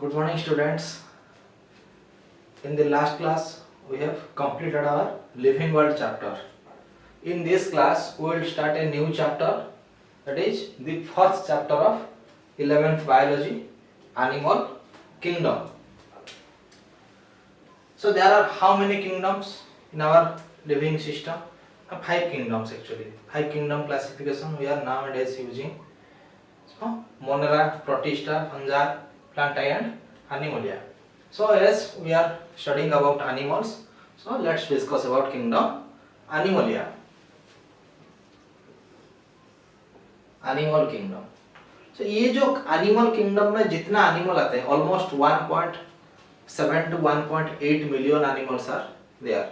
Good morning, students. In the last class, we have completed our Living World chapter. In this class, we will start a new chapter, that is the first chapter of 11th Biology, Animal Kingdom. So there are how many kingdoms in our living system? 5 kingdoms actually. 5 kingdom classification we are nowadays using. So Monera, Protista, Fungi, Plantae and Animalia. So as we are studying about animals, so let's discuss about kingdom Animalia. Animal kingdom. So ये जो animal kingdom में जितना animal आते हैं almost 1.7 to 1.8 million animals are there.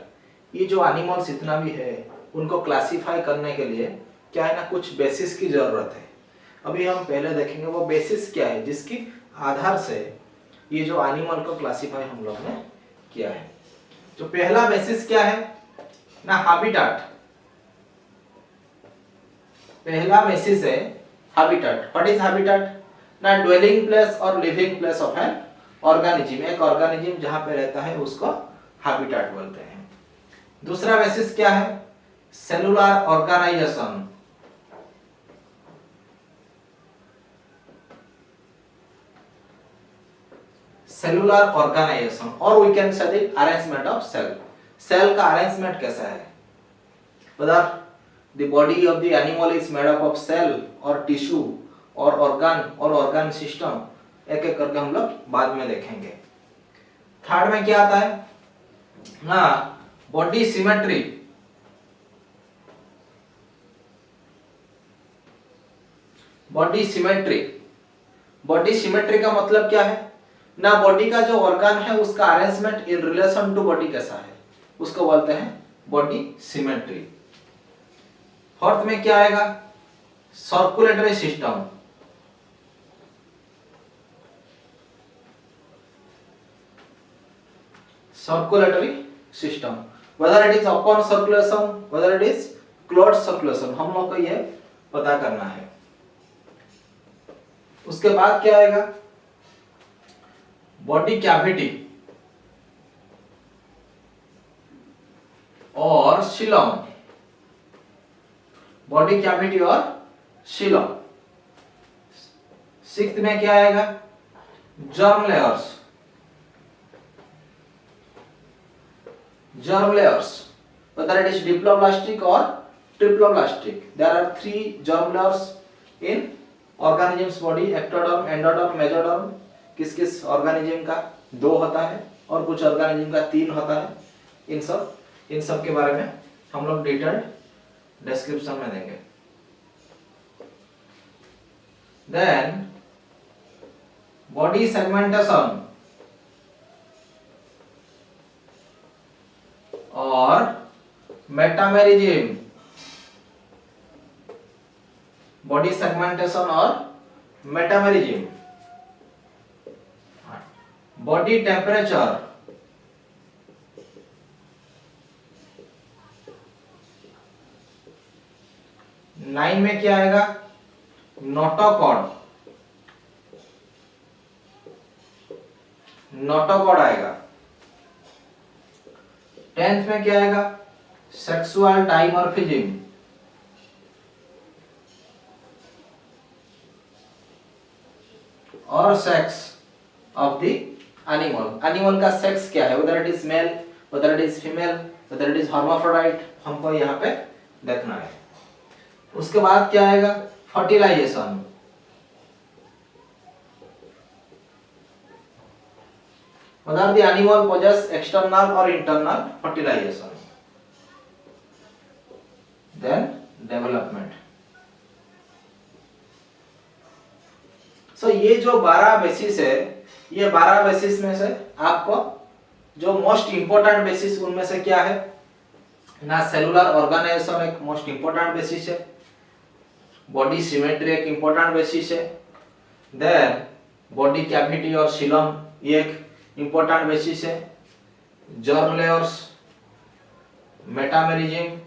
ये जो animals इतना भी है उनको classify करने के लिए क्या है ना, कुछ basis की जरूरत है. अभी हम पहले देखेंगे वो basis क्या है जिसकी आधार से ये जो एनिमल को क्लासिफाई हम लोग ने किया है. तो पहला बेसिस क्या है ना, हैबिटेट. पहला बेसिस है हैबिटेट. व्हाट इज हैबिटेट ना, ड्वेलिंग प्लेस और living place of an organism. एक ऑर्गेनिज्म जहां पे रहता है उसको हैबिटेट बोलते हैं. दूसरा बेसिस क्या है, सेलुलर ऑर्गेनाइजेशन. सेलुलर ऑर्गेनाइजेशन और we can say the arrangement of cell. Cell का अरेंजमेंट कैसा है, whether the body of the animal is made up of cell or tissue or organ or organ system, एक एक करके हम लोग बाद में देखेंगे. थर्ड में क्या आता है ना, body symmetry. Body symmetry. Body symmetry का मतलब क्या है ना, बॉडी का जो ऑर्गन है उसका arrangement in relation to body कैसा है, उसको बोलते हैं बॉडी सिमेट्री. फोर्थ में क्या आएगा, circulatory system. Circulatory system, whether it is open circulation, whether it is closed circulation, हम लोग को ये पता करना है. उसके बाद क्या आएगा, बॉडी कैविटी और सीलम. बॉडी कैविटी और सीलम. सिक्स्थ में क्या आएगा, germ layers. germ layers, whether it is diploblastic or triploblastic. There are 3 germ layers in organism's body, ectoderm, endoderm, mesoderm. किस किस ऑर्गेनिज्म का 2 होता है और कुछ ऑर्गेनिज्म का 3 होता है. इन सब के बारे में हम लोग डिटेल्ड डिस्क्रिप्शन में देंगे. देन बॉडी सेगमेंटेशन और मेटामेरिज्म. बॉडी सेगमेंटेशन और मेटामेरिज्म. Body temperature. नाइन में क्या आएगा, नोटोकॉड. नोटोकॉड आएगा. 10th में क्या आएगा, सेक्सुअल डाइमॉर्फिज्म. और sex of the animal. Animal का सेक्स क्या है, whether it is male, whether it is female, whether it is hermaphrodite, हमको यहाँ पे देखना है. उसके बाद क्या आएगा, fertilisation. whether the animal possess external or internal fertilization. Then development. So ये जो 12 बेसिस है, ये 12 बेसिस में से आपको जो मोस्ट इंपोर्टेंट बेसिस उनमें से क्या है ना, सेलुलर ऑर्गेनाइजेशन एक मोस्ट इंपोर्टेंट बेसिस है. बॉडी सिमेट्री एक इंपोर्टेंट बेसिस है. देन बॉडी कैविटी और सीलम ये एक इंपोर्टेंट बेसिस है. जर्म लेयर्स, मेटामेरिज्म,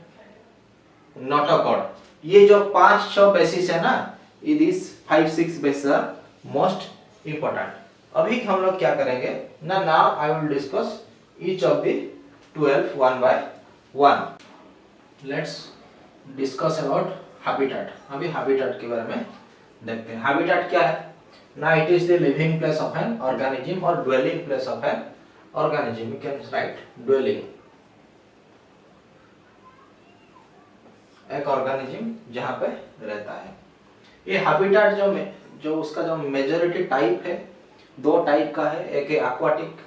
नोटोकॉड, ये जो 5-6 बेसिस है ना, these 5-6 basis are most important. अभी हम लोग क्या करेंगे ना, now I will discuss each of the 12 one by one. Let's discuss about habitat. अभी हैबिटेट के बारे में देखते हैं। हैबिटेट क्या है ना, it is the living place of an organism और dwelling place of an organism. You can write dwelling, एक ऑर्गेनिज्म जहां पे रहता है। ये हैबिटेट जो उसका जो मेजॉरिटी टाइप है, दो टाइप का है। एक है aquatic,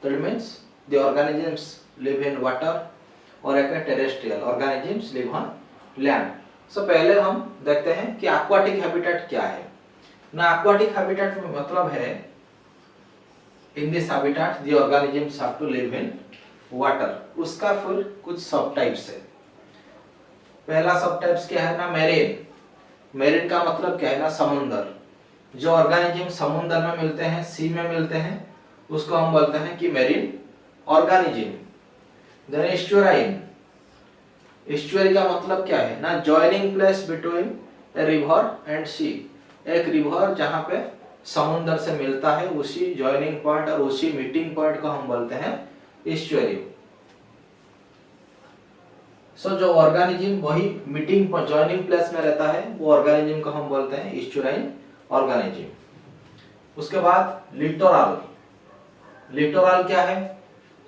that means the organisms live in water, और एक है terrestrial, organisms live on land. So पहले हम देखते हैं कि एक्वाटिक हैबिटेट क्या है ना। एक्वाटिक हैबिटेट में मतलब है in this habitat the organisms have to live in water. उसका फिर कुछ सब टाइप्स है। पहला सब टाइप्स क्या है ना, मेरीन। मेरीन का मतलब क्या है ना, समुंदर। जो ऑर्गेनिज्म समुद्र में मिलते हैं, सी में मिलते हैं, उसको हम बोलते हैं कि marine organism. Then estuarine. Estuary का मतलब क्या है ना, joining place between a river and sea. एक रिवर जहां पे समुद्र से मिलता है, उसी जॉइनिंग पॉइंट और उसी मीटिंग पॉइंट को हम बोलते हैं एस्चुअरी। सो जो ऑर्गेनिज्म वही मीटिंग जॉइनिंग प्लेस में रहता है, वो ऑर्गेनिज्म को हम बोलते हैं एस्चुराइन ऑर्गेनिज्म। उसके बाद लिटोरल। लिटोरल क्या है,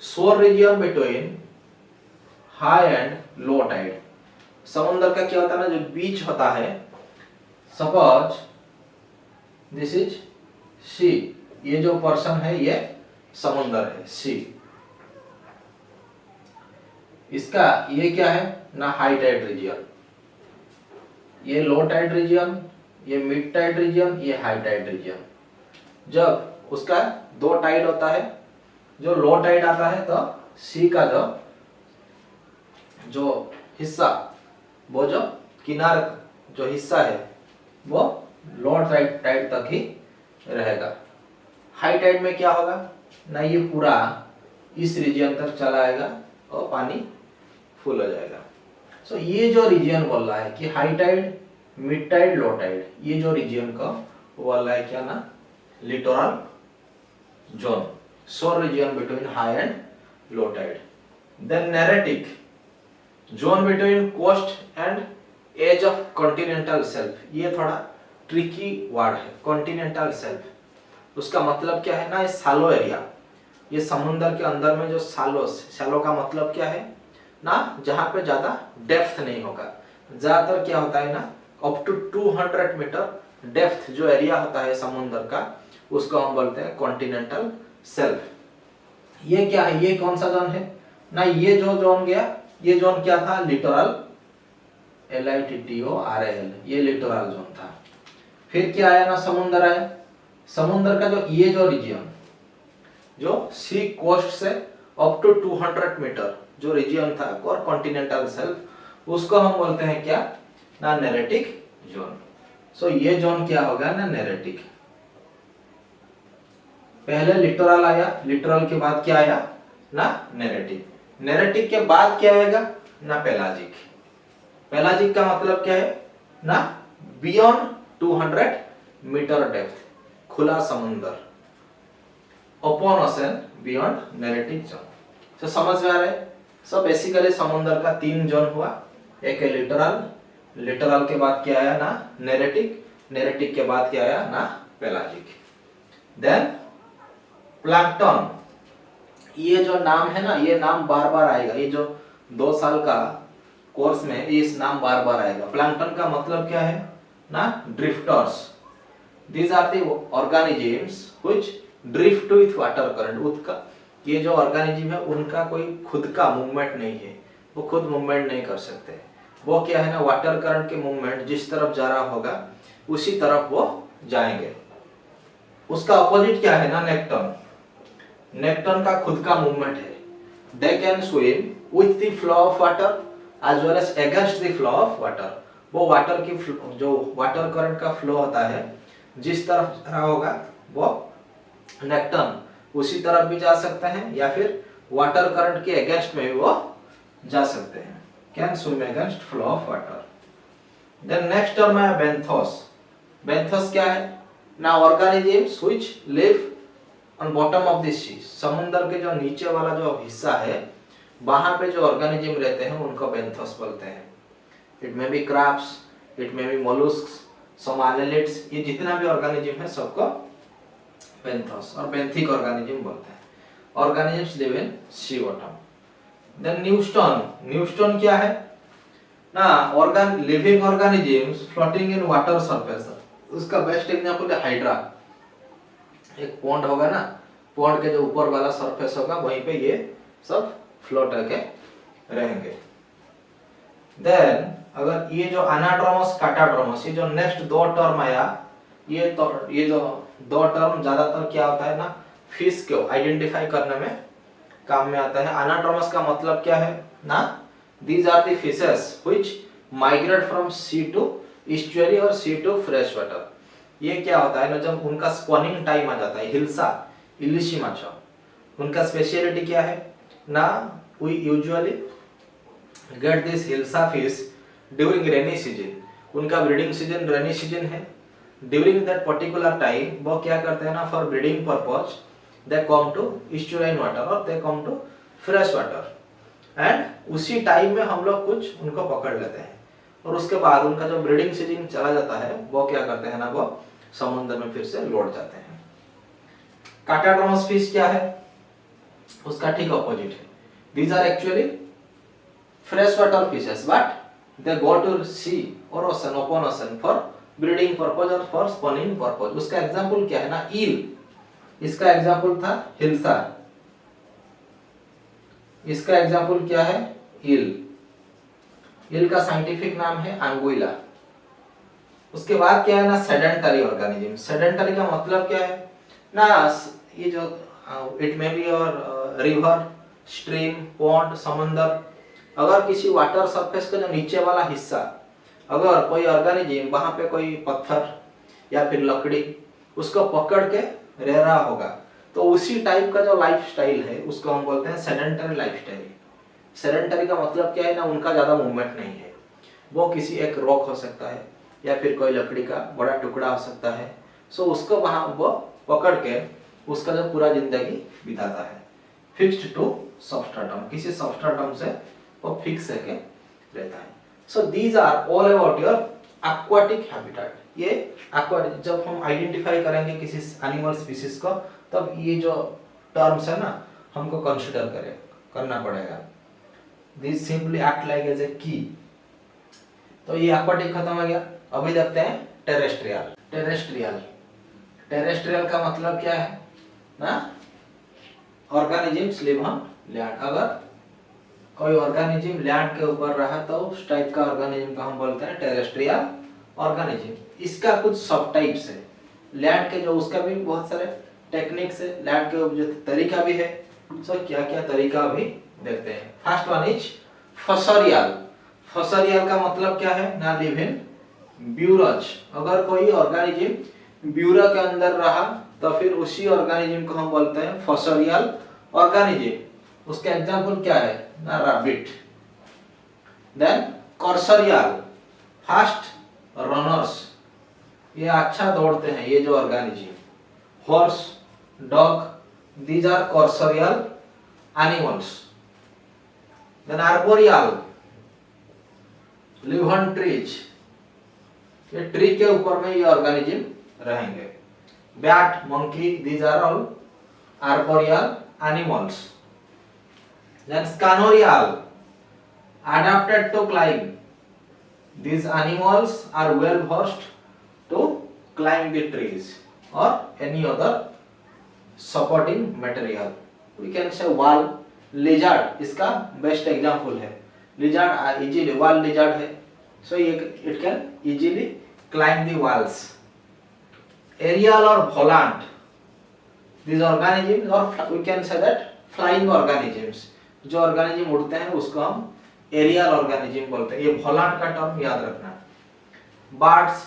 shore region between high and low tide. समुद्र का क्या होता है ना, जो बीच होता है, सपोज दिस इज सी, ये जो पर्सन है ये समुद्र है सी। इसका ये क्या है ना, हाई टाइड रीजन, ये लो टाइड रीजन, ये मिड टाइड रीजन, ये हाई टाइड रीजन। जब उसका दो टाइड होता है, जो लो टाइड आता है तो सी का जो हिस्सा, वो जो किनार जो हिस्सा है वो लो टाइड तक ही रहेगा। हाई टाइड में क्या होगा ना, ये पूरा इस रीजन तक चला आएगा और पानी फुल हो जाएगा। सो ये जो रीजन बोल रहा है कि high tide, mid tide, low tide, ये जो रीजन का बोल रहा है क्या ना, littoral zone, shore region between high and low tide. Then neritic, zone between coast and edge of continental shelf. ये थोड़ा ट्रिकी वर्ड है, कॉन्टिनेंटल शेल्फ। उसका मतलब क्या है ना, शैलो एरिया, ये समुद्र के अंदर में जो शैलो का मतलब क्या है ना, जहां पे ज्यादा डेप्थ नहीं होगा। ज्यादातर क्या होता है ना, अप टू 200 मीटर डेप्थ जो एरिया होता है समुद्र का, उसको हम बोलते हैं कॉन्टिनेंटल शेल्फ। ये क्या है, ये कौन सा जोन है ना, ये जो जोन गया, ये जोन क्या था, लिटोरल, LITTORAL, ये लिटोरल जोन था। फिर क्या आया ना, समुद्र आया। समुद्र का जो ये जो रीजन, जो सी कोस्ट से अप टू 200 मीटर जो रीजन था और कॉन्टिनेंटल शेल्फ, उसको हम बोलते हैं क्या ना, नेरेटिक जोन। सो ये जोन क्या होगा ना, नेरेटिक। पहले लिटोरल आया, लिटोरल के बाद क्या आया ना, नेरेटिक। नेरेटिक के बाद क्या आएगा ना, पेलाजिक। पेलाजिक का मतलब क्या है ना, बियॉन्ड 200 मीटर डेप्थ, खुला समुद्र, open ocean beyond neritic zone. तो समझ में आ रहा है। सो बेसिकली समुद्र का 3 जोन हुआ, एक है लिटोरल, लिटोरल के बाद क्या आया ना, नेरेटिक, नेरेटिक के बाद क्या आया ना, पेलाजिक। देन प्लैंकटन, ये जो नाम है ना, ये नाम बार बार आएगा, ये जो 2 साल का कोर्स में इस नाम बार बार आएगा। प्लैंकटन का मतलब क्या है ना, drifters. These are the organisms which drift with water current. उसका ये जो ऑर्गेनिज्म है, उनका कोई खुद का मूवमेंट नहीं है, वो खुद मूवमेंट नहीं कर सकते। वो क्या है ना, वाटर करंट के मूवमेंट जिस तरफ जा रहा होगा उसी तरफ वो जाएंगे। उसका अपोजिट क्या है ना, नेक्टन। नेक्टन का खुद का मूवमेंट है। They can swim with the flow of water as well as against the flow of water. वो वाटर की जो वाटर करंट का फ्लो होता है, जिस तरफ जा रहा होगा वो नेक्टन उसी तरफ भी जा सकते हैं, या फिर वाटर करंट के अगेंस्ट में भी वो जा सकते हैं। Can swim against flow of water. Then next term है बेंथोस। बेंथोस क्या है ना, organisms which live on bottom of this sea, समुद्र के जो नीचे वाला जो हिस्सा है वहां पे जो ऑर्गेनिज्म रहते हैं उनको बेंथोस बोलते हैं। It may be crabs, it may be molluscs, some annelids, ये जितना भी ऑर्गेनिज्म है सबको बेंथोस और बेंथिक ऑर्गेनिज्म बोलते हैं। Organisms live in sea bottom. Then neuston, neuston क्या है ना, living organisms floating in water surface. उसका बेस्ट एग्जांपल है हाइड्रा। एक पॉन्ड होगा ना, पॉन्ड के जो ऊपर वाला सरफेस होगा वहीं पे ये सब फ्लोट करके रहेंगे। देन अगर ये जो अनाड्रोमस काटाड्रोमस, ये जो नेक्स्ट दो टर्म आया, ये जो दो टर्म ज्यादातर क्या होता है ना, फिश को आइडेंटिफाई करने में काम में आता है। अनाड्रोमस का मतलब क्या है ना, these are the fishes which migrate from sea to estuary और sea to fresh water। ये क्या होता है ना, जब उनका स्पॉनिंग टाइम आ जाता है, हिल्सा इलिशी माछा, उनका स्पेशलिटी क्या है ना, we usually get this hilsa fish during rainy season। उनका ब्रीडिंग सीजन रेनी सीजन है। ड्यूरिंग दैट पर्टिकुलर टाइम वो क्या करते हैं ना, for breeding purpose they come to estuarine water और they come to fresh water, and उसी time में हम लोग कुछ उनको पकड़ लेते हैं और उसके बाद उनका जो ब्रीडिंग सीजन चला जाता है वो क्या करते हैं ना, वो समुद्र में फिर से लौट जाते हैं। काटाड्रोमस फिश क्या है, उसका ठीक ऑपोजिट है। These are actually fresh water fishes but they go to sea और ocean, open ocean for breeding purpose और फॉर स्पॉनिंग पर्पज। उसका एग्जांपल क्या है ना, ईल, इसका एग्जांपल था हिल्सा, इसका एग्जांपल क्या है, ईल। ईल का साइंटिफिक नाम है अंगुइला। उसके बाद क्या है ना, सेडेंटरी ऑर्गेनिज्म। सेडेंटरी का मतलब क्या है ना, ये जो इट मे बी और रिवर, स्ट्रीम, पॉन्ड, समुद्र, अगर किसी वाटर सरफेस का जो नीचे वाला हिस्सा, अगर कोई ऑर्गेनिज्म वहां पे कोई पत्थर या फिर लकड़ी उसको पकड़ के रह रहा होगा, तो उसी टाइप का जो लाइफस्टाइल है उसको हम बोलते हैं सेडेंटरी लाइफस्टाइल। सेडेंटरी का मतलब क्या है ना, उनका ज्यादा मूवमेंट नहीं है। वो किसी एक रॉक हो सकता है या फिर कोई लकड़ी का बड़ा टुकड़ा हो सकता है, सो उसको वहां वो पकड़ के उसका जो पूरा जिंदगी बिताता है। फिक्स्ड टू सबस्ट्रेटम, किसी सबस्ट्रेटम से वो फिक्स है रहता है। So these are all about your aquatic habitat. ये एक्वाटिक, जब हम आइडेंटिफाई करेंगे किसी एनिमल स्पीशीज को, तब ये जो टर्म्स है ना हमको कंसीडर करना पड़ेगा। This simply act like as a key. तो ये एक्वाटिक खत्म हो गया। अभी देखते हैं टेरेस्ट्रियल। टेरेस्ट्रियल का मतलब क्या है ना, ऑर्गेनिजम्स लिव ऑन लैंड। अगर कोई ऑर्गेनिज्म लैंड के ऊपर रहा तो उस टाइप का ऑर्गेनिज्म का हम बोलते हैं टेरेस्ट्रियल ऑर्गेनिज्म। इसका कुछ सब टाइप्स है। लैंड के जो उसका भी बहुत सारे टेक्निक्स है, लैंड के जो तरीका भी है। सो क्या क्या तरीका अभी देखते हैं। First one is fossorial. Fossorial का मतलब क्या है ना, लिव इन ब्यूरज। अगर कोई ऑर्गेनिज्म ब्यूरा के अंदर रहा तो फिर उसी ऑर्गेनिज्म को हम बोलते हैं फसरियल ऑर्गेनिज्म। उसका एग्जांपल क्या है ना, रैबिट। देन कर्सरियल, फास्ट रनर्स, ये अच्छा दौड़ते हैं ये जो organism. Horse, dog, these are cursorial animals. Then arboreal, live on trees, ये ट्री के ऊपर में ये ऑर्गेनिज्म रहेंगे। Bat, monkey, these are all arboreal animals. Then scanorhial, adapted to climb, these animals are well versed to climb the trees or any other supporting material. We can say wall, lizard इसका best example है। lizard easily, wall lizard है, so it can easily climb the walls. Aerial or volant, these organisms, or we can say that flying organisms, जो organism उड़ते हैं उसको हम aerial organism बोलते हैं। ये volant का टर्म याद रखना। Birds,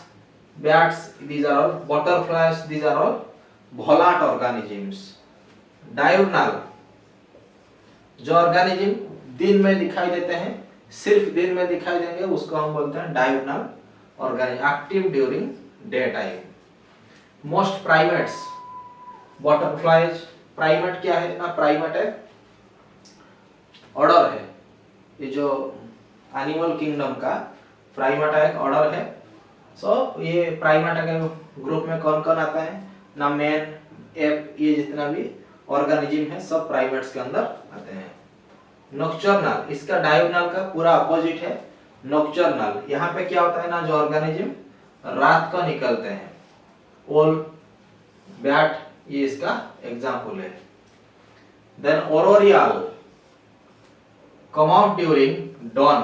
bats, these are all butterflies, these are all volant organisms. डायurnal, जो ऑर्गेनिज्म दिन में दिखाई देते हैं, सिर्फ दिन में दिखाई देंगे, उसको हम बोलते हैं diurnal organism, active during day time. Most primates, butterflies. Primate क्या है ना, प्राइमेट एक ऑर्डर है, ये जो एनिमल किंगडम का प्राइमेटा एक ऑर्डर है। सो ये प्राइमेटा के ग्रुप में कौन कौन आता है ना, मैन, एप, ये जितना भी ऑर्गेनिज्म है सब प्राइमेट्स के अंदर आते हैं। नॉक्टर्नल, इसका डायगोनल का पूरा अपोजिट है नॉक्टर्नल। यहाँ पे क्या होता है ना, जो ऑर्गेनिज्म रात को निकलते हैं, ओल, बैट, ये इसका एग्जाम्पल है। Then auroral, come out during dawn,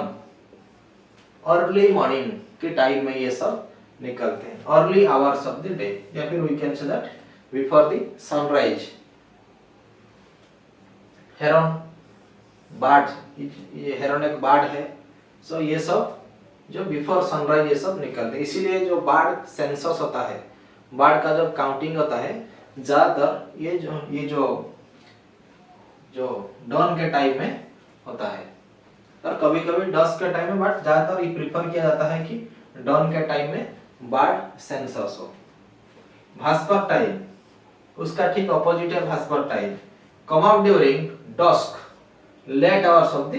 early morning के टाइम में ये सब निकलते हैं, early hours of the day, या फिर we can say that before the sunrise. Heron, bird, ये हेरन एक बार्ड है। सो ये सब जो बिफोर सनराइज ये सब निकलते हैं, इसीलिए जो बार्ड सेंसस होता है, बार्ड का जब काउंटिंग होता है ज्यादातर ये जो डॉन के टाइम में होता है, और कभी कभी डस्क के टाइम में, बट ज्यादातर ये प्रिफर किया जाता है कि डॉन के टाइम में बार्ड सेंसस हो। भास्पर टाइम, उसका ठीक ऑपोजिट है vesper time, come out during dusk, late hours of the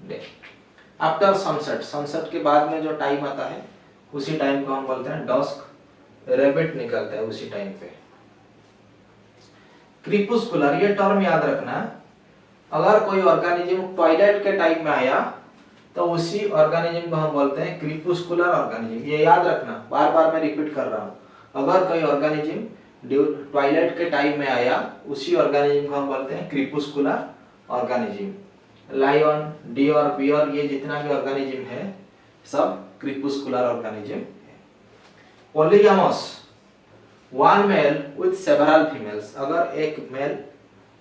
day, after sunset, sunset के बाद में जो टाइम आता है उसी टाइम को हम बोलते हैं डस्क। रैबिट निकलता है उसी टाइम पे। क्रीपुस्कुलर, ये टर्म याद रखना, अगर कोई ऑर्गेनिज्म ट्वाइलाइट के टाइम में आया तो उसी ऑर्गेनिज्म को हम बोलते हैं क्रीपुस्कुलर ऑर्गेनिज्म। ये याद रखना, बार बार मैं रिपीट कर रहा हूँ, अगर कोई ऑर्गेनिज्म ट्वाइलाइट के टाइम में आया उसी ऑर्गेनिज्म को हम बोलते हैं क्रीपुस्कुलर ऑर्गेनिज्म। लायन, डियर, बियर, ये जितना भी ऑर्गेनिज्म है सब क्रीपुस्कुलर ऑर्गेनिज्म है। Polygamous, one male with several females, अगर एक मेल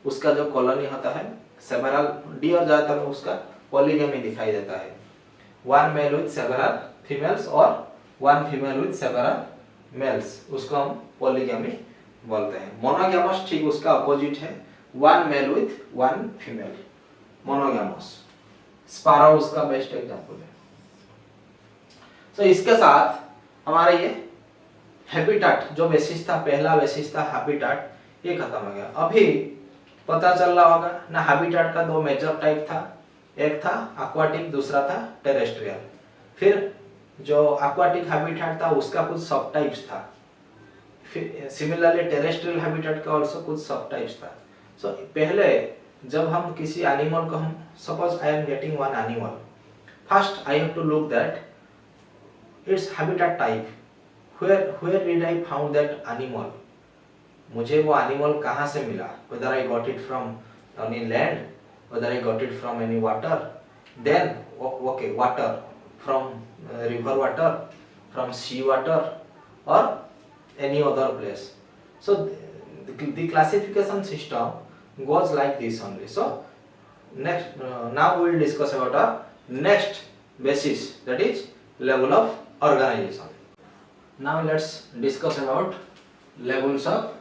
उसका जो कॉलोनी होता है सेवरल, डियर ज्यादातर उसका पॉलीगैमी दिखाई देता है, one male with several females और one female with several males, उसको हम पॉलीगैमी बोलते हैं। मोनोगैमस ठीक उसका अपोजिट है, one male with one female, monogamous. Sparrow उसका बेस्ट एग्जांपल है। तो इसके साथ हमारे ये हैबिटेट जो बेसिस था, पहला बेसिस था हैबिटेट, ये खत्म हो गया। अभी पता चल रहा होगा ना, हैबिटेट का दो मेजर टाइप था, एक था एक्वाटिक, दूसरा था टेरेस्ट्रियल। फिर जो एक्वाटिक हैबिटेट था उसका कुछ सब टाइप्स था, फिर सिमिलरली टेरेस्ट्रियल हैबिटेट का आल्सो कुछ सब टाइप्स था। सो पहले जब हम किसी एनिमल को, हम suppose I am getting one animal, first I have to look that its habitat type, where did I found that animal, मुझे वो एनिमल कहाँ से मिला, whether I got it from any land, whether I got it from any water, then okay, water from river water, from sea water or any other place. So the classification system goes like this only. So next now we will discuss about our next basis, that is level of organization. Now let's discuss about levels of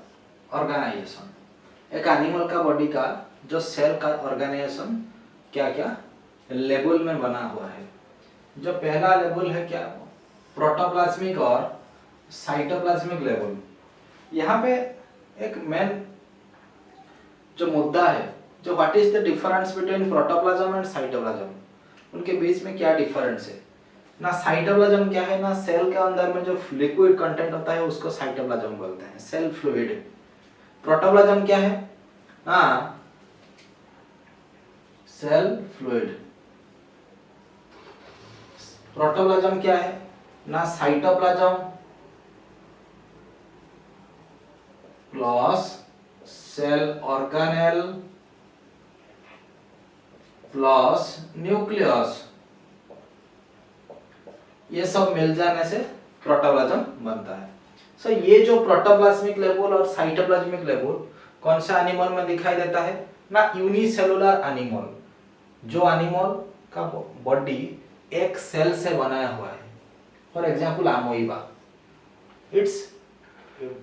organization. एक animal का body का जो cell का organisation क्या क्या level में बना हुआ है। जो पहला लेवल है क्या, प्रोटोप्लाज्मिक और साइटोप्लाज्मिक लेवल। यहाँ पे एक मेन जो मुद्दा है, जो what is the difference between protoplasm and cytoplasm, उनके बीच में क्या डिफरेंस है ना। साइटोप्लाज्म क्या है ना, सेल के अंदर में जो लिक्विड कंटेंट होता है उसको साइटोप्लाज्म बोलते हैं, सेल फ्लूइड। प्रोटोप्लाज्म क्या है ना, सेल फ्लूइड। प्रोटोप्लाज्म क्या है ना, cytoplasm plus cell organelle plus nucleus, ये सब मिल जाने से प्रोटोप्लाज्म बनता है। सो ये जो प्रोटोप्लाज्मिक लेवल और साइटोप्लाज्मिक लेवल कौन सा एनिमल में दिखाई देता है ना, यूनिसेलुलर एनिमल, जो एनिमल का बॉडी एक सेल से बनाया हुआ है। फॉर एग्जांपल अमोइबा, इट्स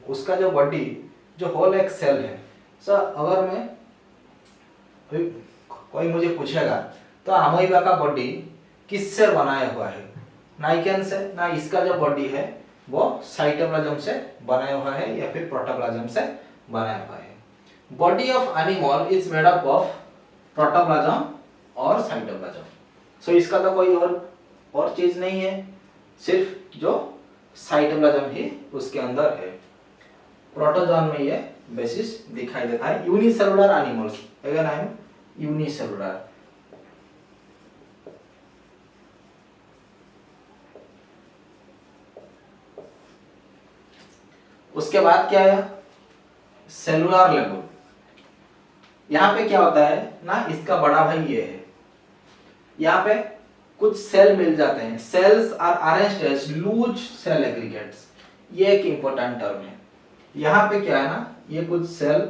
उसका जो बॉडी जो होल एक सेल है। सो अगर मैं कोई मुझे पूछेगा तो अमोइबा का बॉडी किससे बनाया हुआ है, नाइकेन से ना, इसका जो बॉडी है वो साइटोप्लाज्म से बनाया हुआ है या फिर प्रोटोप्लाज्म से बनाया हुआ है। Body of animal is made up of protoplasm और साइटोप्लाज्म। सो इसका तो कोई और चीज नहीं है, सिर्फ जो साइटोप्लाज्म ही उसके अंदर है। प्रोटोजोन में ये बेसिस दिखाई देता है। Unicellular animals, again I am unicellular. उसके बाद क्या है, सेलुलर लेवल। यहाँ पे क्या होता है ना, इसका बड़ा भाई ये है, यहाँ पे कुछ सेल मिल जाते हैं। Cells are arranged as loose cell aggregates, ये एक इंपॉर्टेंट टर्म है। यहाँ पे क्या है ना, ये कुछ सेल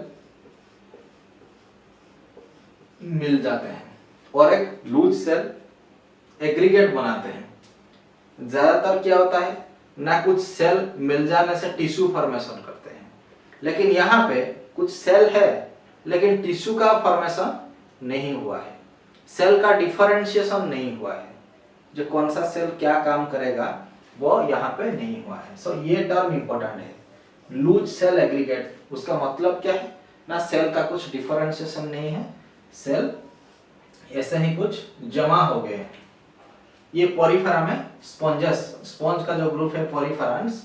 मिल जाते हैं और एक लूज सेल एग्रीगेट बनाते हैं। ज्यादातर क्या होता है ना, कुछ सेल मिल जाने से टिश्यू फॉर्मेशन करते हैं, लेकिन यहाँ पे कुछ सेल है लेकिन टिश्यू का फॉर्मेशन नहीं हुआ है, सेल का डिफरेंशिएशन नहीं हुआ है, जो कौन सा सेल क्या काम करेगा वो यहाँ पे नहीं हुआ है। सो ये टर्म इंपॉर्टेंट है, लूज सेल एग्रीगेट। उसका मतलब क्या है ना, सेल का कुछ डिफरेंशिएशन नहीं है, सेल ऐसे ही कुछ जमा हो गए हैं। ये पोरिफेरा में स्पॉन्जेस, स्पॉन्ज का जो ग्रुप है पोरिफेरन्स,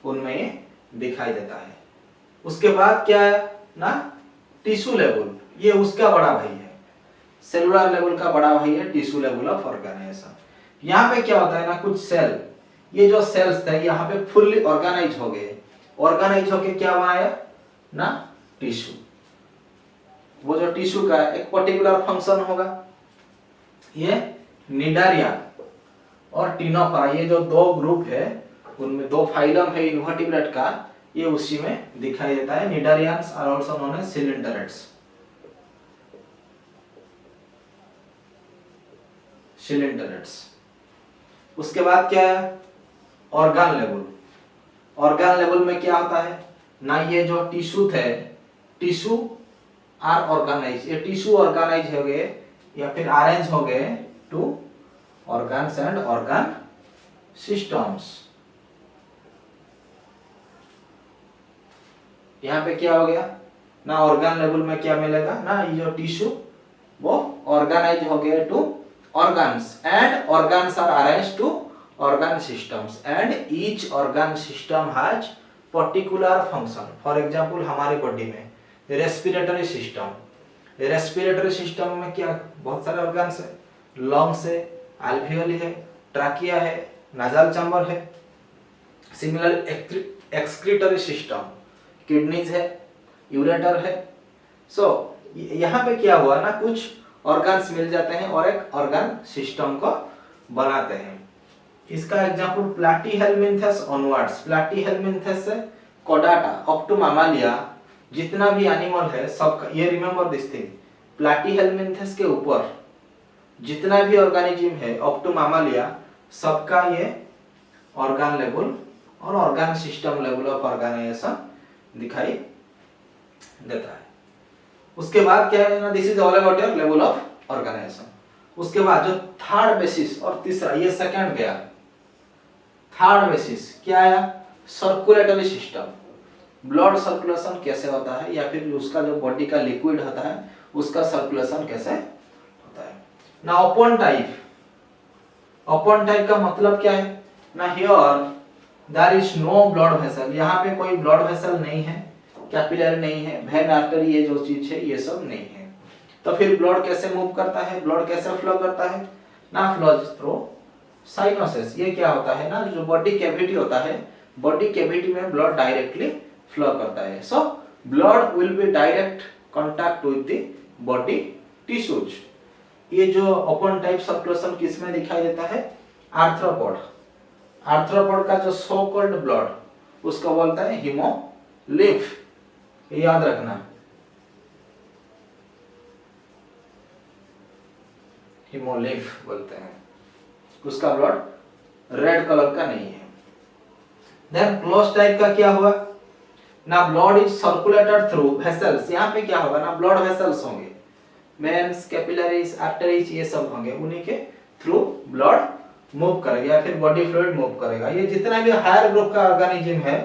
उनमें ये दिखाई देता है। उसके बाद क्या है ना, टिश्यू लेवल, ये उसका बड़ा भाई है। सेलुलर लेवल का बड़ा भाई है टिश्यू लेवल ऑफ ऑर्गेनाइजेशन। यहाँ पे क्या होता है ना, कुछ सेल, ये जो सेल्स थे यहाँ पे फुल्ली ऑर्गेनाइज हो गए। ऑर्गेनाइज होके क्या बनाया ना, टिश्यू। वो जो टिश्यू का एक पर्टिकुलर फंक्शन होगा। ये निडारिया और टिनोफरा, ये जो दो ग्रुप है उनमें दो फाइलम है इन्वर्टिब्रेट का, ये उसी में दिखाई देता है। Cnidarians are also known as coelenterates. Coelenterates. उसके बाद क्या है, ऑर्गन लेवल। ऑर्गन लेवल में क्या होता है ना, ये जो टिश्यू थे, टिश्यू आर ऑर्गेनाइज, ये टिश्यू ऑर्गेनाइज हो गए या फिर अरेंज हो गए to organs and organ systems. यहाँ पे क्या हो गया ना, ऑर्गन लेवल में क्या मिलेगा ना, ये जो टिश्यू वो ऑर्गेनाइज हो गए to organs and organs are arranged to organ systems and each organ system has particular function. For example हमारे बॉडी में रेस्पिरेटरी सिस्टम, रेस्पिरेटरी सिस्टम में क्या बहुत सारे ऑर्गन्स है, लंग्स है, अल्वियोली है, ट्रैकिया है, नाजल चैम्बर है। सिमिलर एक्सक्रीटरी सिस्टम, किडनीज है, यूरेटर है। सो यहाँ पे क्या हुआ ना, कुछ ऑर्गन्स मिल जाते हैं और एक ऑर्गन सिस्टम को बनाते हैं। इसका एग्जांपल प्लैटीहेल्मिन्थस ऑनवर्ड्स, प्लैटीहेल्मिन्थस से कोडाटा अप टू मामालिया, जितना भी एनिमल है सब, ये रिमेंबर दिस थिंग, प्लैटीहेल्मिन्थस के ऊपर जितना भी ऑर्गेनिज्म है अप टू मामालिया, सबका ये ऑर्गन लेवल और organ system level of organisation दिखाई देता है। उसके बाद क्या है ना, this is all about your level of organisation. उसके बाद जो थर्ड बेसिस और तीसरा, ये सेकंड गया, थर्ड बेसिस क्या आया, सर्कुलेटरी सिस्टम। ब्लड सर्कुलेशन कैसे होता है या फिर उसका जो बॉडी का लिक्विड होता है उसका सर्कुलेशन कैसे होता है ना। ओपन टाइप, ओपन टाइप का मतलब क्या है ना, here there is no blood vessel, यहाँ पे कोई ब्लड वेसल नहीं है, कैपिलरी नहीं है, वेन आर्टरी, ये जो चीज है ये सब नहीं है। तो फिर ब्लड कैसे मूव करता है, ब्लड कैसे फ्लो करता है ना, फ्लोज थ्रू साइनोसिस। ये क्या होता है ना, जो बॉडी कैविटी होता है, बॉडी कैविटी में ब्लड डायरेक्टली फ्लो करता है। So blood will be direct contact with the body tissues. ये जो ओपन टाइप सर्कुलेशन किस में दिखाई देता है, आर्थ्रोपोड। आर्थ्रोपोड का जो सो कॉल्ड ब्लड उसको बोलता है हीमोलिम्फ, याद रखना, हीमोलिम्फ बोलते हैं। उसका ब्लड रेड कलर का नहीं है। देन क्लोज टाइप का क्या हुआ ना, blood is circulated through vessels. यहाँ पे क्या होगा ना, ब्लड वेसल्स होंगे, वेन्स, कैपिलरीज, आर्टरीज, ये सब होंगे, उन्हीं के थ्रू ब्लड मूव करेगा या फिर बॉडी फ्लूइड मूव करेगा। ये जितना भी हायर ग्रुप का ऑर्गेनिज्म है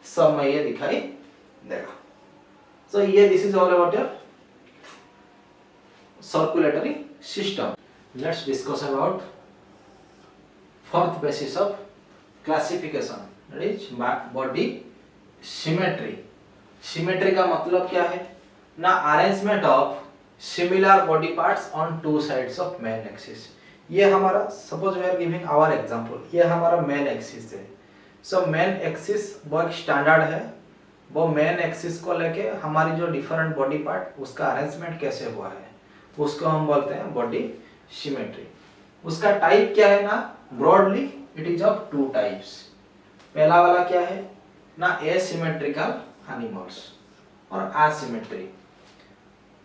सब में ये दिखाई देगा। So ये this is all about your circulatory system. Let's discuss about fourth basis of classification, that is body symmetry. Symmetry का मतलब क्या है ना, arrangement of similar body parts on two sides of main axis. ये हमारा, suppose we are giving our example, ये हमारा main axis है. सो मेन एक्सिस वो एक स्टैंडर्ड है, वो मेन एक्सिस को लेके हमारी जो डिफरेंट बॉडी पार्ट उसका अरेंजमेंट कैसे हुआ है उसको हम बोलते हैं बॉडी सिमेट्री. उसका टाइप क्या है ना, broadly it is of two types. पहला वाला क्या है ना, एसिमेट्रिकल एनिमल्स और एसिमेट्री.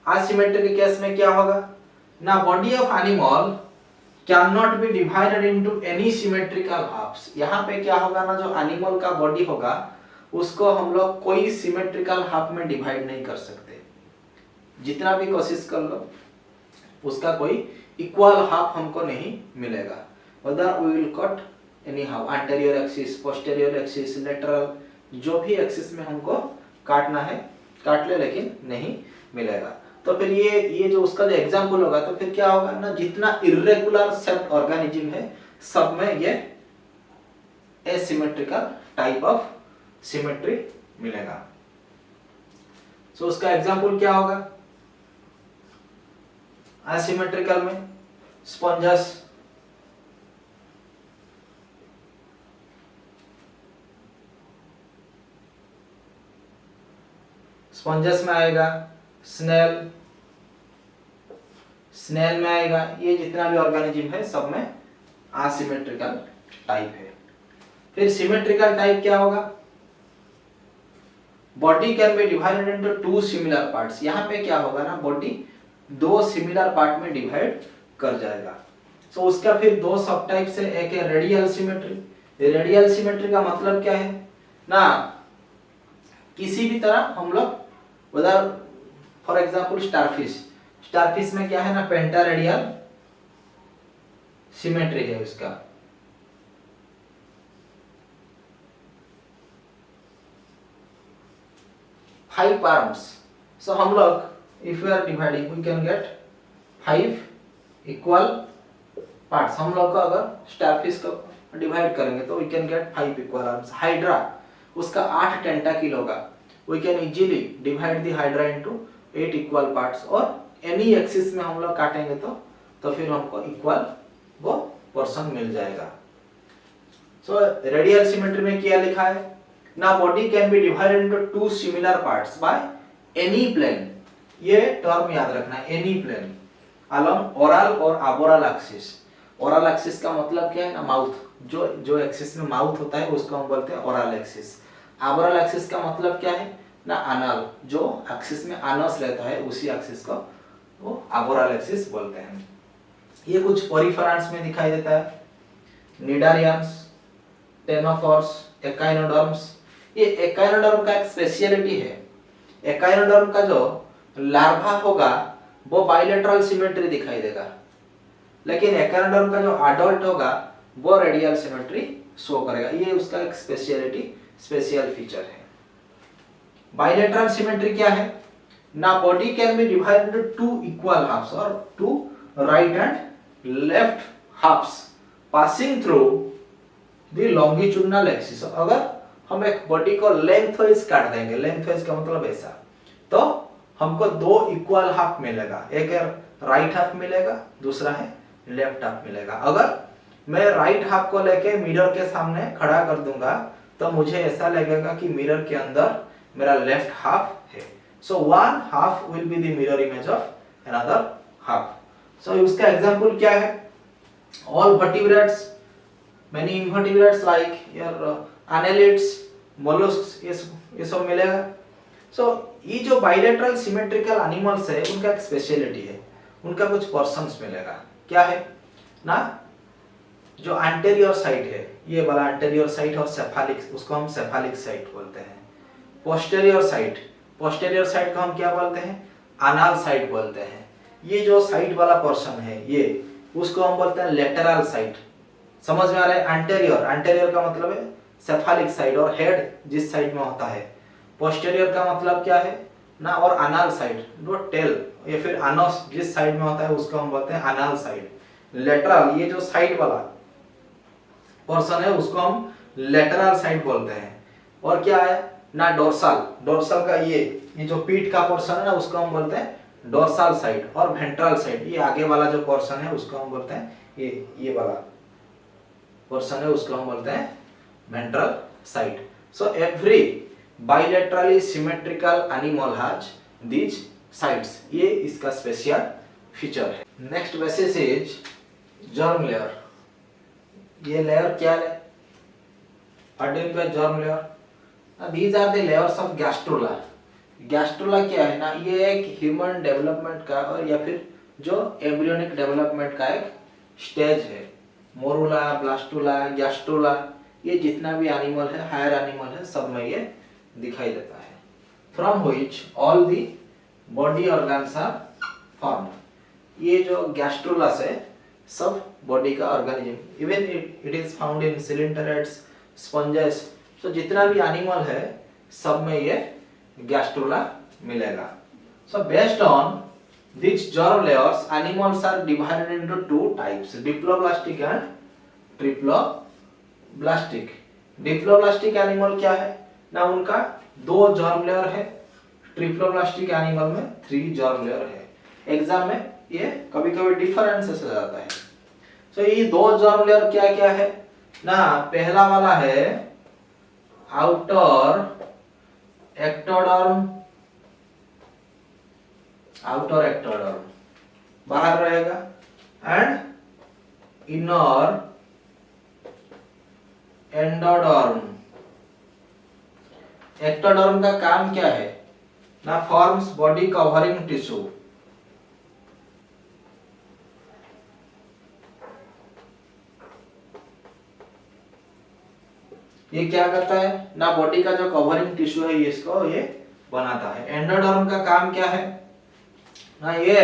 एसिमेट्री के केस में क्या होगा ना, body of animal can not be divided into any symmetrical halves. यहाँ पे क्या होगा ना, जो एनिमल का बॉडी होगा उसको हम लोग कोई सिमेट्रिकल हाफ में डिवाइड नहीं कर सकते. जितना भी कोशिश कर लो उसका कोई इक्वल हाफ हमको नहीं मिलेगा. whether we will cut anyhow anterior axis, posterior axis, lateral, जो भी एक्सिस में हमको काटना है काट ले, लेकिन नहीं मिलेगा. तो फिर ये जो उसका जो एग्जांपल होगा, तो फिर क्या होगा ना, जितना इर्रेगुलर शेप्ड ऑर्गेनिज्म है सब में ये एसिमेट्रिकल टाइप ऑफ सिमेट्री मिलेगा. सो उसका एग्जांपल क्या होगा, एसिमेट्रिकल में स्पॉन्जस, स्पॉन्जस में आएगा स्नेल, स्नेल में आएगा. ये जितना भी ऑर्गेनिज्म है सब में एसिमेट्रिकल टाइप है. फिर सिमेट्रिकल टाइप क्या होगा, body can be divided into two similar parts. यहाँ पे क्या होगा ना, बॉडी दो सिमिलर पार्ट में डिवाइड कर जाएगा. सो उसका फिर दो सब टाइप्स है. एक है रेडियल सिमेट्री. रेडियल सिमेट्री का मतलब क्या है ना, किसी भी तरह हम लोग, उधर फॉर एग्जांपल स्टारफिश, स्टारफिश में क्या है ना, पेंटारेडियल सिमेट्री है उसका. Five arms. सो हम लोग if we are dividing we can get 5 equal parts. हम लोग का अगर स्टारफिश को डिवाइड करेंगे तो we can get 5 equal arms. Hydra, उसका 8 टेंटाकिल होगा. We can easily divide the hydra into 8 equal parts. और एनी एक्सिस में हम लोग काटेंगे तो फिर हमको इक्वल वो पोर्शन मिल जाएगा. सो रेडियल सिमेट्री में क्या लिखा है ना, body can be divided into two similar parts by any plane. ये टर्म याद रखना, एनी प्लेन अलोंग ओरल और आबोरल एक्सिस. ओरल एक्सिस का मतलब क्या है ना, माउथ, जो एक्सिस में माउथ होता है उसको हम बोलते हैं ओरल एक्सिस. आबोरल एक्सिस का मतलब क्या है ना, अनल, जो एक्सिस में अनस रहता है उसी एक्सिस को वो आबोरल एक्सिस बोलते हैं. ये कुछ पेरिफेरल्स में दिखाई देता है, निडारियंस, टेनोफोर्स, एकाइनोडर्म्स. ये एकाइनोडर्म का एक स्पेशलिटी है. एकाइनोडर्म का जो लार्वा होगा वो बाइलेटरल सिमेट्री दिखाई देगा, लेकिन एकाइनोडर्म का जो एडल्ट होगा वो रेडियल सिमेट्री शो करेगा. ये उसका एक स्पेशल फीचर है. बाइलेटरल सिमेट्री क्या है ना, body can be divided into two equal halves और two right and left halves passing through the longitudinal axis. अगर हम एक बॉडी को लेंथ वाइज काट देंगे, लेंथ वाइज का मतलब ऐसा, तो हमको दो इक्वल हाफ मिलेगा. एक है राइट हाफ मिलेगा, दूसरा है लेफ्ट हाफ मिलेगा. अगर मैं राइट हाफ को लेके मिरर के सामने खड़ा कर दूंगा तो मुझे ऐसा लगेगा कि मिरर के अंदर मेरा लेफ्ट हाफ है. So one half will be the mirror image of another half. So उसका एग्जांपल क्या है, all vertebrates, many invertebrates like your annelids, mollusks, ये सब मिलेगा. सो ये जो बाइलेटरल सिमेट्रिकल एनिमल्स है उनका एक स्पेशलिटी है, उनका कुछ पोर्शंस मिलेगा. क्या है ना, जो एंटेरियर साइड है, ये वाला एंटेरियर साइड और सेफालिक, उसको हम सेफालिक साइड बोलते हैं. पोस्टेरियर साइड, पोस्टेरियर साइड को हम क्या बोलते हैं, एनाल साइड बोलते हैं. ये जो साइड वाला पोर्शन है ये, उसको हम बोलते हैं लेटरल साइड. समझ में आ रहा है. एंटेरियर, एंटेरियर का मतलब है सेफालिक साइड और हेड जिस साइड में होता है. पोस्टेरियर का मतलब क्या है ना, और अनाल साइड जो टेल या फिर अनस जिस साइड में होता है उसको हम बोलते हैं अनाल साइड। लेटरल ये जो साइड वाला पोर्शन है उसको हम लेटरल साइड बोलते हैं। और क्या है ना, डोर्सल, डोर्सल का ये जो पीठ का पोर्शन है ना उसको हम बोलते हैं डोर्सल साइड। और वेंट्रल साइड ये आगे वाला जो पोर्शन है उसको हम बोलते हैं ये वाला पोर्शन है उसको हम बोलते हैं ventral side. So every bilaterally symmetrical animal has these sides, ये इसका स्पेशल फीचर है। Next basis is germ layer. ये लेयर क्या है, अडीन पे germ layer. These are the layers of gastrula। Gastrula क्या है ना, ये एक ह्यूमन डेवलपमेंट का और या फिर जो एम्ब्रियोनिक डेवलपमेंट का एक स्टेज है। मोरुला, ब्लास्टुला, गैस्ट्रोला, ये जितना भी एनिमल है, हायर एनिमल है, सब में ये दिखाई देता है। From which all the body organs are formed. ये जो गैस्ट्रोला से सब बॉडी का organism, even it is found in coelenterates, sponges, तो जितना भी एनिमल है सब में ये गैस्ट्रोला मिलेगा। So based on this germ layers animals are divided into two types, diploblastic and triploblastic. Diploblastic animal क्या है ना, उनका 2 जर्म लेयर है। ट्रिप्लोब्लास्टिक एनिमल में 3 जर्म लेयर है। एग्जाम में ये कभी-कभी डिफरेंसेस आ जाता है। सो ये 2 जर्म लेयर क्या क्या है ना, पहला वाला है आउटर एक्टोडर्म, आउटर एक्टोडर्म बाहर रहेगा, एंड इनर एंडोडर्म। एक्टोडर्म का काम क्या है ना, फॉर्म्स बॉडी कवरिंग टिश्यू। ये क्या करता है ना, बॉडी का जो कवरिंग टिश्यू है इसको ये बनाता है। एंडोडर्म का काम क्या है ना, ये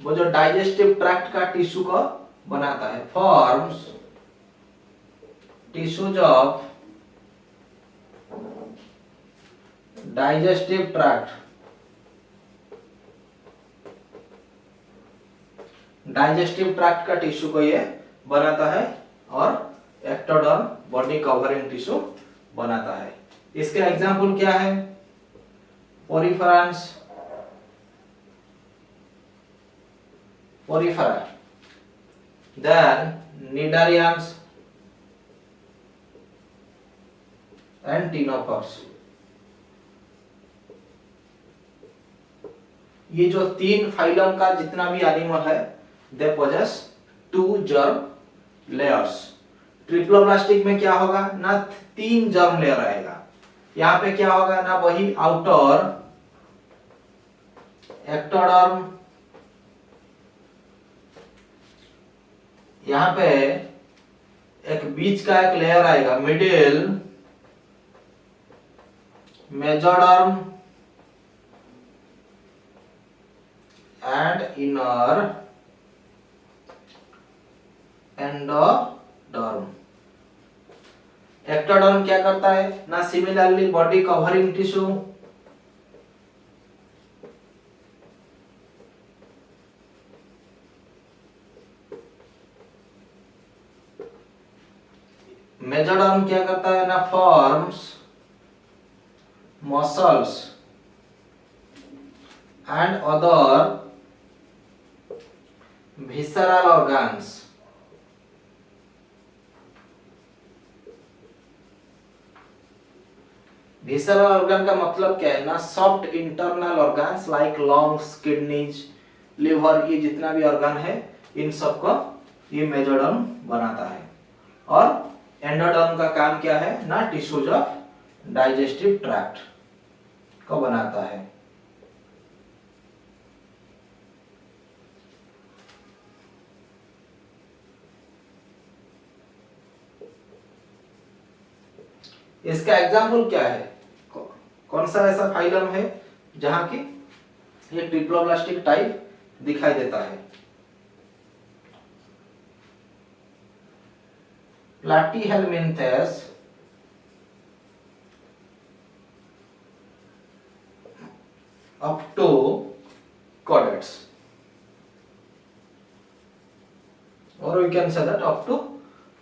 वो जो डाइजेस्टिव ट्रैक्ट का टिश्यू को बनाता है। Forms tissues of digestive tract, digestive tract का टिश्यू को ये बनाता है, और एक्टोडर्म बॉडी कवरिंग टिश्यू बनाता है। इसके एग्जाम्पल क्या है, पोरिफेरंस, पोरिफेरा, देन निडारियंस एंड टिनोफर्स। ये जो 3 फाइलम का जितना भी एनिमल है they possess 2 germ layers. Triploblastic में क्या होगा ना, 3 जर्म लेयर आएगा। यहाँ पे क्या होगा ना, वही आउटर एक्टोडर्म, यहाँ पे एक बीच का एक लेयर आएगा middle mesoderm, and inner endoderm. Ectoderm क्या करता है ना, similarly body covering tissue, mesoderm क्या करता है ना, forms muscles and other visceral organs। visceral organ का मतलब क्या है ना, soft internal organs like lungs, kidneys, liver, ये जितना भी ऑर्गन है इन सबको ये मेजोडर्म बनाता है। और एंडोडर्म का काम क्या है ना, टिश्यूज ऑफ डाइजेस्टिव ट्रैक्ट को बनाता है। इसका एग्जाम्पल क्या है, कौन सा ऐसा फाइलम है जहां की ये ट्रिप्लोब्लास्टिक टाइप दिखाई देता है। प्लैटीहेलमिन्थेस, up to chordates, or we can say that up to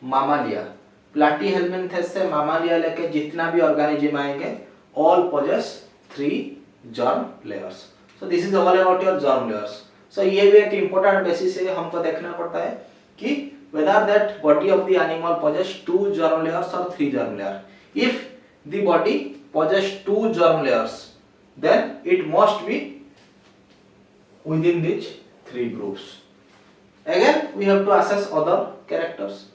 mammalia. Platyhelminthes से मामालिया लेके जितना भी ऑर्गेनिज्म आएंगे all possess 3 germ layers. So this is all about your germ layers. So ये भी एक important basis है, हमको देखना पड़ता है कि whether that body of the animal possess 2 germ layers or 3 germ layers. If the body possess 2 germ layers, then it must be within these 3 groups. Again we have to assess other characters.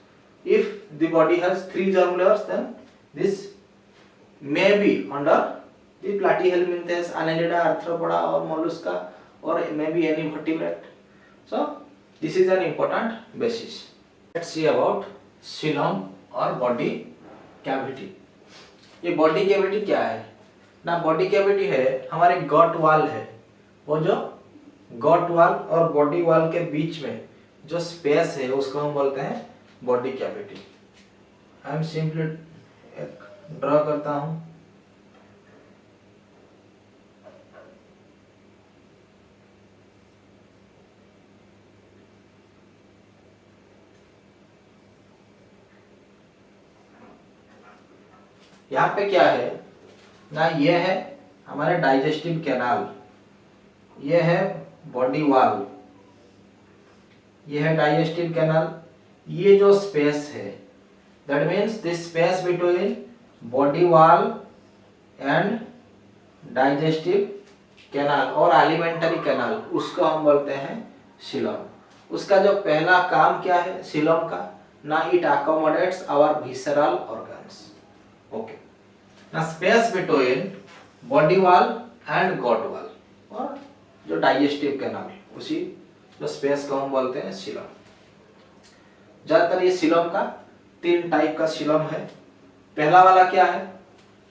If the body has 3 germ layers, then this may be under the platyhelminthes, Annelida, Arthropoda or Mollusca, or maybe any vertebrate. So this is an important basis. Let's see about coelom or body cavity. ये body cavity क्या है ना? body cavity है हमारे gut wall है, वो जो gut wall और body wall के बीच में जो space है उसको हम बोलते हैं body cavity. I am simply एक ड्रॉ करता हूँ. यहाँ पे क्या है ना? ये है हमारे डाइजेस्टिव कैनाल, ये है बॉडी वॉल, ये है डाइजेस्टिव कैनाल. ये जो स्पेस है, that means this space between body wall and digestive canal और एलिमेंटरी कैनाल, उसको हम बोलते हैं सीलम. उसका जो पहला काम क्या है सीलम का ना? It accommodates our visceral organs. Okay, ना space between body wall and gut wall और जो डाइजेस्टिव कैनाल, उसी जो स्पेस को हम बोलते हैं सीलम. ज्यादातर ये सीलम का 3 टाइप का सीलम है. पहला वाला क्या है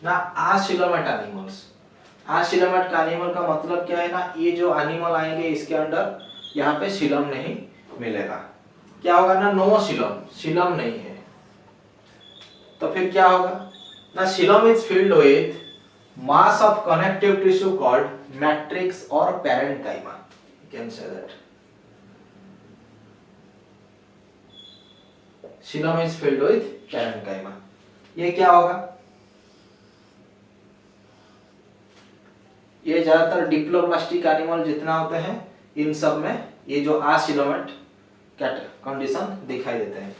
ना? आसिलोमेट एनिमल्स. आसिलोमेट का एनिमल का मतलब क्या है ना? ये जो एनिमल आएंगे इसके अंदर यहाँ पे सीलम नहीं मिलेगा. क्या होगा ना? नो सीलम, सीलम नहीं है. तो फिर क्या होगा ना? Coelom is filled with mass of connective tissue called matrix or parenchyma. You can say that. Xylem is filled with parenchyma. ये क्या होगा? ये ज्यादातर डिप्लोब्लास्टिक एनिमल जितना होते हैं इन सब में ये जो आसिलोमेट कंडीशन दिखाई देते हैं.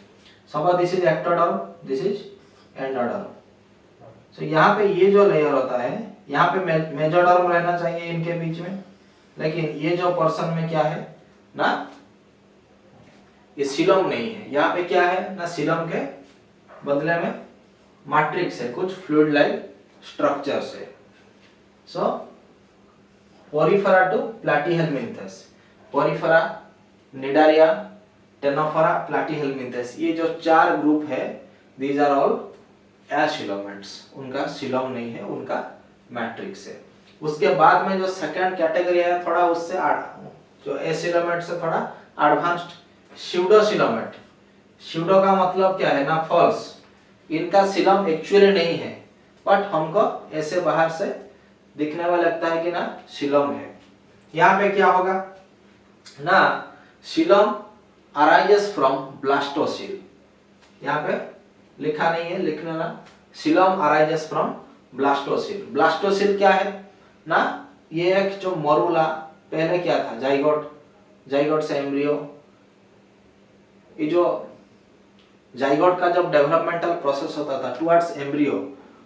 Suppose this is ectoderm, this is endoderm. तो यहाँ पे ये जो लेयर होता है, यहाँ पे मेजोडर्म रहना चाहिए इनके बीच में, लेकिन ये जो पर्सन में क्या है ना? ये सीलम नहीं है. यहाँ पे क्या है ना? सीलम के बदले में मैट्रिक्स है, कुछ फ्लूइड लाइक स्ट्रक्चर्स है. सो Porifera to Platyhelminthes, Porifera, Cnidaria, टेनोफेरा, Platyhelminthes, ये जो 4 ग्रुप है, दीज आर ऑल एसिलोमेट्स. उनका सीलम नहीं है, उनका मैट्रिक्स है. उसके बाद में जो सेकंड कैटेगरी है थोड़ा उससे जो एसिलोमेट से थोड़ा एडवांस्ड, स्यूडोसीलोमेट. स्यूडो का मतलब क्या है ना? फॉल्स. इनका सीलम एक्चुअली नहीं है, बट हमको ऐसे बाहर से दिखने में लगता है कि ना सीलम है. यहाँ पे क्या होगा ना? Seelam arises from blastocoel. यहाँ पे लिखा नहीं है, लिखने ना. Seelam arises from blastocoel. Blastocoel क्या है ना? ये एक जो मरूला, पहले क्या था? जाइगोट, जाइगोट से एम्ब्रियो. ये जो जाइगोट का जब डेवलपमेंटल प्रोसेस होता था टुवर्ड्स एम्ब्रियो,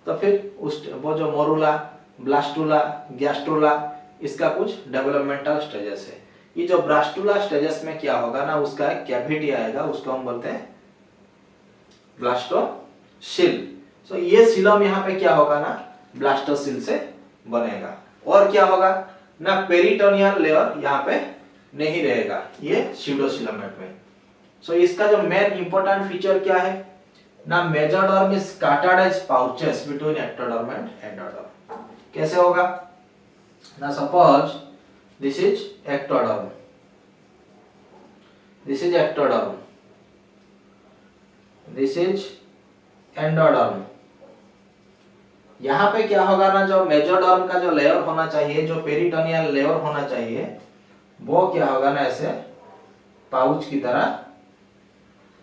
तो फिर उस वो जो मरूला, ब्लास्टुला, गैस्ट्रुला, इसका कुछ डेवलपमेंटल स्टेजेस है. ये जो ब्लास्टुला स्टेजेस में क्या होगा ना? उसका एक कैविटी आएगा, उसको हम बोलते हैं ब्लास्टोसिल. सो ये सीलम यहाँ पे क्या होगा ना? ब्लास्टोसिल से बनेगा. और क्या होगा ना? पेरिटोनियल लेयर यहाँ पे नहीं रहेगा ये स्यूडोसीलोमेट में. सो इसका जो मेन इंपॉर्टेंट फीचर क्या है ना? Mesoderm is scattered as pouches between ectoderm and endoderm. कैसे होगा ना? Suppose this is ectoderm, this is ectoderm, this is endoderm. यहाँ पे क्या होगा ना, जो मेसोडर्म का जो लेयर होना चाहिए, जो पेरिटोनियल लेयर होना चाहिए, वो क्या होगा ना, ऐसे पाउच की तरह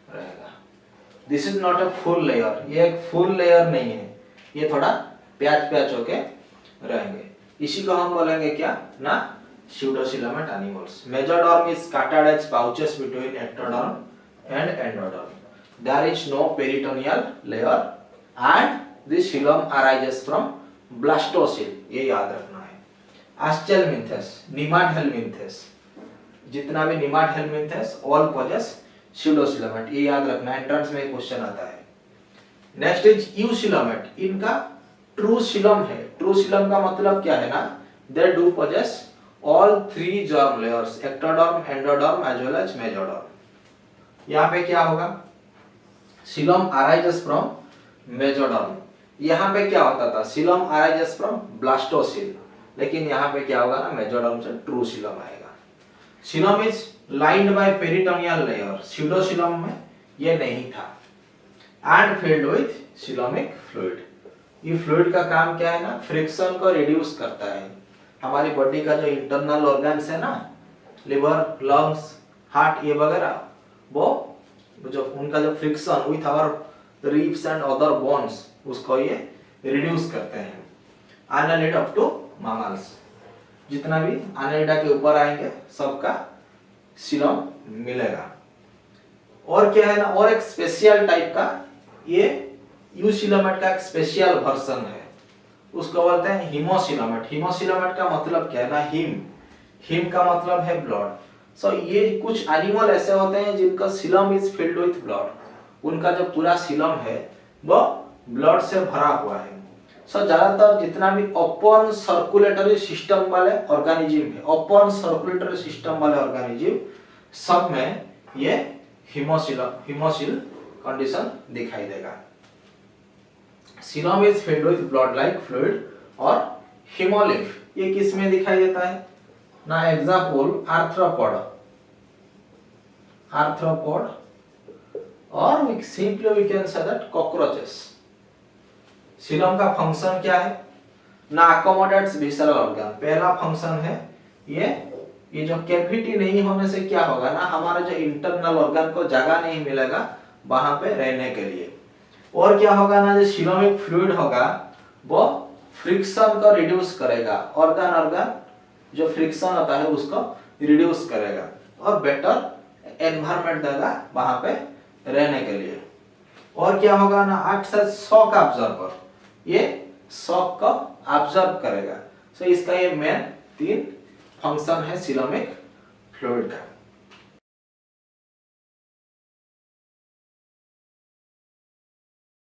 रहेगा। This is not a full layer, ये एक फुल लेयर नहीं है, ये थोड़ा प्याच प्याच होके रहेंगे। इसी को हम बोलेंगे क्या ना, pseudocoelomate animals. Mesoderm is scattered as pouches between ectoderm and endoderm. There is no peritoneal layer and this xylem arises from blastocele, ये याद रखना है। Aschelminthes, Nemathelminthes, जितना भी Nemathelminthes all possess pseudocoelomate, ये याद रखना है, एंट्रेंस में क्वेश्चन आता है। नेक्स्ट इज यूसिलोमेट, इनका ट्रू सिलम है। ट्रू सिलम का मतलब क्या है ना, they do possess all three germ layers, ectoderm, endoderm as well as mesoderm. यहाँ पे क्या होगा, xylem arises from mesoderm। यहाँ पे क्या होता था, xylem arises from blastocele, लेकिन यहाँ पे क्या होगा ना, mesoderm से true xylem आएगा। xylem is lined by peritoneal layer, pseudocoelom में ये नहीं था, and filled with coelomic fluid। ये फ्लूइड का काम क्या है ना, फ्रिक्शन को रिड्यूस करता है। हमारी बॉडी का जो इंटरनल ऑर्गन्स है ना, लिवर, लंग्स, हार्ट, ये वगैरह, वो जो उनका जो friction with our ribs and other bones, उसको ये रिड्यूस करते हैं। एनालिड अप टू मैमल्स, जितना भी एनालिडा के ऊपर आएंगे सबका सीलम मिलेगा। और क्या है ना, और एक स्पेशल टाइप का ये यूसिलोमेट का एक स्पेशल वर्जन है, उसको बोलते हैं हीमोसिलोमेट। हीमोसिलोमेट का मतलब क्या है ना, हिम का मतलब है ब्लड। सो ये कुछ एनिमल ऐसे होते हैं जिनका Seelam is filled with blood, उनका जो पूरा सीलम है वो ब्लड से भरा हुआ है। सो ज्यादातर जितना भी ओपन सर्कुलेटरी सिस्टम वाले ऑर्गेनिज्म है, ओपन सर्कुलेटरी सिस्टम वाले ऑर्गेनिज्म, सब में ये हीमोसिल कंडीशन दिखाई देगा। Coelom is filled with blood like fluid और हीमोलिम्फ, ये किस में दिखाई देता है ना, एग्जाम्पल आर्थ्रोपोड, और simply we can say that cockroaches. Coelom का फंक्शन क्या है ना, अकोमोडेट्स विसरल ऑर्गन। पहला फंक्शन है ये जो कैविटी नहीं होने से क्या होगा ना, हमारे जो इंटरनल ऑर्गन को जगह नहीं मिलेगा वहां पे रहने के लिए। और क्या होगा ना, जो सीलोमिक फ्लूइड होगा वो फ्रिक्शन को रिड्यूस करेगा, ऑर्गन जो फ्रिक्शन होता है उसको रिड्यूस करेगा और बेटर एनवायरनमेंट देगा वहां पे रहने के लिए। और क्या होगा ना, एक्ट्स एज शॉक ऑब्जर्वर, ये शॉक को ऑब्जर्व करेगा। सो इसका ये मेन 3 फंक्शन है सीलोमिक फ्लूइड का।